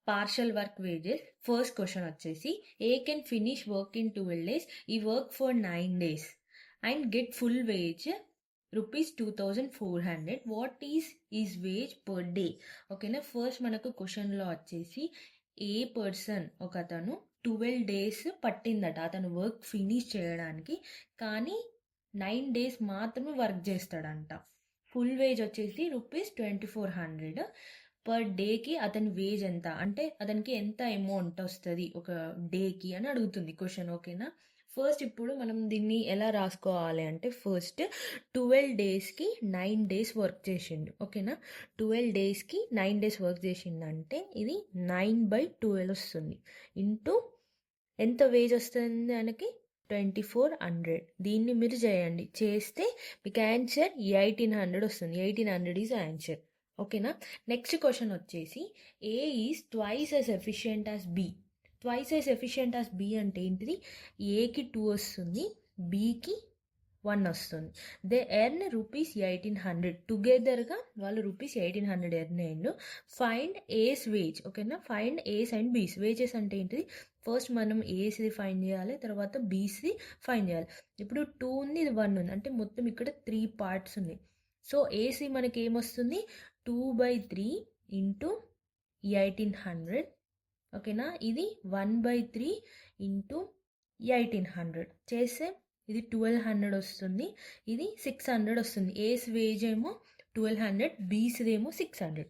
Partial work wages. First question వచ్చేసి, A can finish work in 12 days, ఈ work for 9 days and get full wage ₹2,400. What is wage per day? ఓకేనా. First మనకు క్వశ్చన్లో వచ్చేసి ఏ person ఒక అతను 12 days పట్టిందట అతను వర్క్ ఫినిష్ చేయడానికి, కానీ 9 days మాత్రమే వర్క్ చేస్తాడంట. ఫుల్ వేజ్ వచ్చేసి ₹2,400. పర్ డేకి అతని వేజ్ ఎంత అంటే అతనికి ఎంత అమౌంట్ వస్తుంది ఒక డేకి అని అడుగుతుంది క్వశ్చన్. ఓకేనా. ఫస్ట్ ఇప్పుడు మనం దీన్ని ఎలా రాసుకోవాలి అంటే, ఫస్ట్ 12 daysకి 9 days వర్క్ చేసిండు. ఓకేనా. 12 daysకి 9 days వర్క్ చేసిండంటే ఇది 9/12 వస్తుంది. ఇంటూ ఎంత వేజ్ వస్తుంది ఆయనకి 2,400. దీన్ని మీరు చేయండి, చేస్తే మీకు ఆన్సర్ 1,800 వస్తుంది. 1,800 ఈజ్ ఆన్సర్. ఓకేనా. నెక్స్ట్ క్వశ్చన్ వచ్చేసి, A is twice as efficient as B. Twice as efficient as B అంటే ఏంటిది? ఏకి 2 వస్తుంది, బికి 1 వస్తుంది. They earn ₹1,800. టుగెదర్గా వాళ్ళు ₹1,800 ఎర్న్ అయ్యిండు. ఫైండ్ ఏస్ వేజ్. ఓకేనా. ఫైండ్ ఏస్ అండ్ బీస్. వేజెస్ అంటే ఏంటిది? ఫస్ట్ మనం ఏస్ది ఫైండ్ చేయాలి, తర్వాత బీస్ది ఫైండ్ చేయాలి. ఇప్పుడు 2 ఉంది, ఇది 1 ఉంది, అంటే మొత్తం ఇక్కడ 3 పార్ట్స్ ఉన్నాయి. సో ఏసీ మనకి ఏమొస్తుంది? 2/3 ఇంటూ 1,800. ఓకేనా. ఇది 1/3 ఇంటూ 1,800 చేస్తే ఇది 1,200 వస్తుంది, ఇది 600 వస్తుంది. ఏస్ వేజ్ ఏమో 1,200, బీస్ది ఏమో 600.